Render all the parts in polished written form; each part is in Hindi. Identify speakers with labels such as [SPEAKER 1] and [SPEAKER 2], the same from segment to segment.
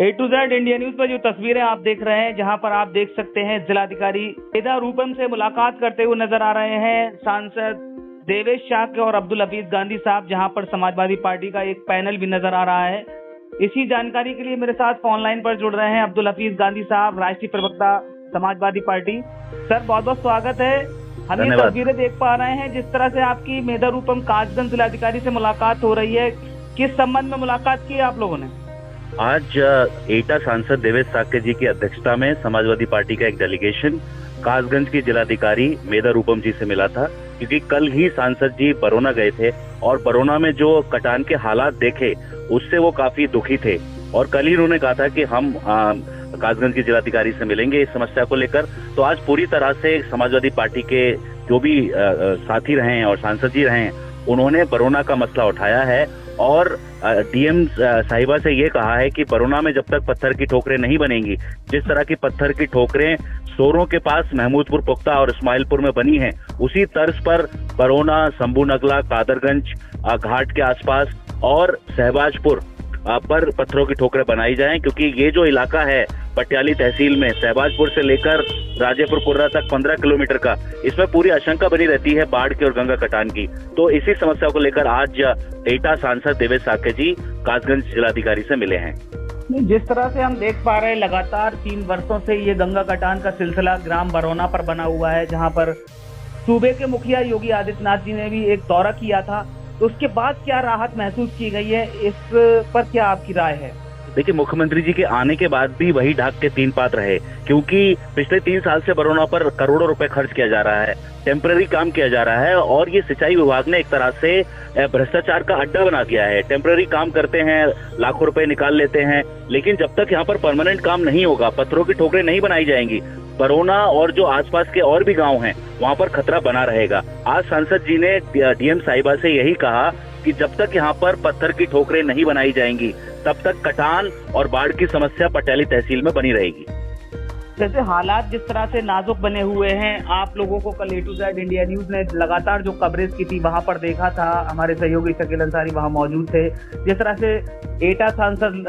[SPEAKER 1] A to Z India news पर जो तस्वीरें आप देख रहे हैं, जहां पर आप देख सकते हैं जिलाधिकारी मेधा रूपम से मुलाकात करते हुए नजर आ रहे हैं सांसद देवेश शाक्य और अब्दुल हफीज गांधी साहब, जहां पर समाजवादी पार्टी का एक पैनल भी नजर आ रहा है। इसी जानकारी के लिए मेरे साथ फोन लाइन पर जुड़ रहे हैं अब्दुल हफीज गांधी साहब, राष्ट्रीय प्रवक्ता समाजवादी पार्टी। सर, बहुत बहुत स्वागत है। हम ये तस्वीरें देख पा रहे हैं जिस तरह से आपकी मेधा रूपम कासगंज जिलाधिकारी से मुलाकात हो रही है। किस संबंध में मुलाकात की है आप लोगों ने?
[SPEAKER 2] आज एटा सांसद देवेश शाक्य जी की अध्यक्षता में समाजवादी पार्टी का एक डेलीगेशन कासगंज की जिलाधिकारी मेधा रूपम जी से मिला था, क्योंकि कल ही सांसद जी बरौना गए थे और बरौना में जो कटान के हालात देखे उससे वो काफी दुखी थे। और कल ही उन्होंने कहा था कि हम कासगंज की जिलाधिकारी से मिलेंगे इस समस्या को लेकर। तो आज पूरी तरह से समाजवादी पार्टी के जो भी साथी रहे हैं और सांसद जी रहे हैं, उन्होंने बरौना का मसला उठाया है और डीएम साहिबा से ये कहा है कि बरौना में जब तक पत्थर की ठोकरें नहीं बनेंगी, जिस तरह की पत्थर की ठोकरें सोरों के पास महमूदपुर पुख्ता और इस्माइलपुर में बनी हैं, उसी तर्ज पर बरौना, शंभू नगला, कादरगंज घाट के आसपास और शहबाजपुर पर पत्थरों की ठोकरें बनाई जाएं, क्योंकि ये जो इलाका है पटियाली तहसील में शहबाजपुर से लेकर राजेपुर कुर्रा तक 15 किलोमीटर का, इसमें पूरी आशंका बनी रहती है बाढ़ की और गंगा कटान की। तो इसी समस्या को लेकर आज एटा सांसद देवेश शाक्य जी कासगंज जिलाधिकारी से मिले हैं।
[SPEAKER 1] जिस तरह से हम देख पा रहे हैं, लगातार 3 वर्षों से ये गंगा कटान का सिलसिला ग्राम बरौना पर बना हुआ है, जहाँ पर सूबे के मुखिया योगी आदित्यनाथ जी ने भी एक दौरा किया था। तो उसके बाद क्या राहत महसूस की गई है, इस पर क्या आपकी राय है?
[SPEAKER 2] देखिए, मुख्यमंत्री जी के आने के बाद भी वही ढाक के 3 पात रहे, क्योंकि पिछले 3 साल से बरौना पर करोड़ों रुपए खर्च किया जा रहा है, टेम्पररी काम किया जा रहा है और ये सिंचाई विभाग ने एक तरह से भ्रष्टाचार का अड्डा बना दिया है। टेम्पररी काम करते हैं, लाखों रुपए निकाल लेते हैं, लेकिन जब तक यहाँ पर परमानेंट काम नहीं होगा, पत्थरों की ठोकरें नहीं बनाई जाएंगी, बरौना और जो आसपास के और भी गांव हैं वहां पर खतरा बना रहेगा। आज सांसद जी ने डीएम साहिबा से यही कहा कि जब तक यहाँ पर पत्थर की ठोकरें नहीं बनाई जाएंगी, तब तक कटान और बाढ़ की समस्या पटियाली तहसील में बनी रहेगी।
[SPEAKER 1] जैसे हालात जिस तरह से नाजुक बने हुए हैं, आप लोगों को कल A to Z India news ने लगातार जो कवरेज की थी वहां पर देखा था, हमारे सहयोगी शकील अंसारी वहां मौजूद थे। जिस तरह से एटा सांसद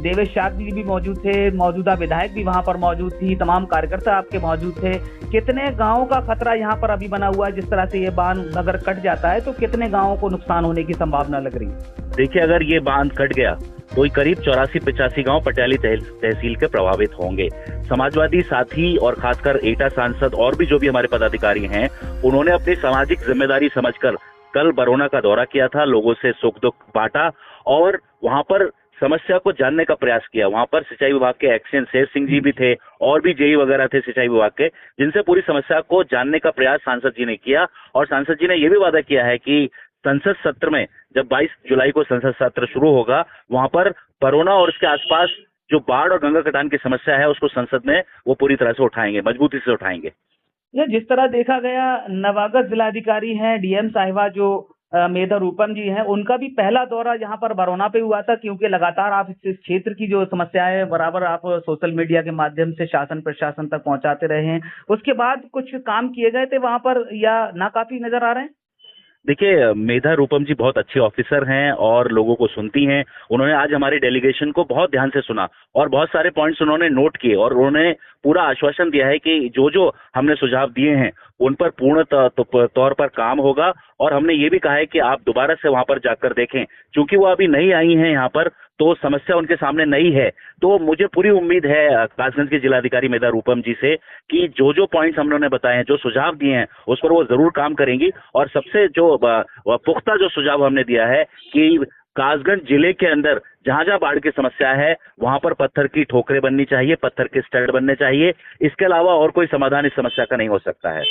[SPEAKER 1] देवेश शाक्य जी भी मौजूद थे, मौजूदा विधायक भी वहां पर मौजूद थी, तमाम कार्यकर्ता आपके मौजूद थे। कितने गाँवों का खतरा यहाँ पर अभी बना हुआ है? जिस तरह से ये बांध अगर कट जाता है तो कितने गाँवों को नुकसान होने की संभावना लग रही है?
[SPEAKER 2] देखिए, अगर ये बांध कट गया तो करीब 84-85 गांव पटियाली तहसील के प्रभावित होंगे। समाजवादी साथी और खासकर एटा सांसद और भी जो भी हमारे पदाधिकारी हैं, उन्होंने अपनी सामाजिक जिम्मेदारी समझकर कल बरौना का दौरा किया था, लोगों से सुख दुख बांटा और वहां पर समस्या को जानने का प्रयास किया। वहां पर सिंचाई विभाग के एक्शन शेर सिंह जी भी थे और भी जेई वगैरह थे सिंचाई विभाग के, जिनसे पूरी समस्या को जानने का प्रयास सांसद जी ने किया। और सांसद जी ने यह भी वादा किया है कि संसद सत्र में, जब 22 जुलाई को संसद सत्र शुरू होगा, वहां पर बरौना और उसके आसपास जो बाढ़ और गंगा कटान की समस्या है उसको संसद में वो पूरी तरह से उठाएंगे, मजबूती से उठाएंगे।
[SPEAKER 1] जिस तरह देखा गया, नवागत जिलाधिकारी हैं डीएम साहिबा जो मेधा रूपम जी हैं, उनका भी पहला दौरा यहाँ पर बरौना पे हुआ था, क्योंकि लगातार आप इस क्षेत्र की जो समस्याएं है बराबर आप सोशल मीडिया के माध्यम से शासन प्रशासन तक पहुंचाते रहे हैं। उसके बाद कुछ काम किए गए थे वहां पर या नाकाफी नजर आ रहे हैं?
[SPEAKER 2] देखिए, मेधा रूपम जी बहुत अच्छी ऑफिसर हैं और लोगों को सुनती हैं। उन्होंने आज हमारी डेलीगेशन को बहुत ध्यान से सुना और बहुत सारे पॉइंट्स उन्होंने नोट किए और उन्होंने पूरा आश्वासन दिया है कि जो जो हमने सुझाव दिए हैं उन पर पूर्ण तौर पर काम होगा। और हमने ये भी कहा है कि आप दोबारा से वहां पर जाकर देखें, क्योंकि वो अभी नई आई हैं यहाँ पर, तो समस्या उनके सामने नई है। तो मुझे पूरी उम्मीद है कासगंज के जिलाधिकारी मेधा रूपम जी से कि जो जो पॉइंट्स हम लोगों ने बताए हैं, जो सुझाव दिए हैं, उस पर वो जरूर काम करेंगी। और सबसे जो पुख्ता जो सुझाव हमने दिया है कि कासगंज जिले के अंदर जहां जहां बाढ़ की समस्या है वहां पर पत्थर की ठोकरें बननी चाहिए, पत्थर के स्टड बनने चाहिए। इसके अलावा और कोई समाधान इस समस्या का नहीं हो सकता है।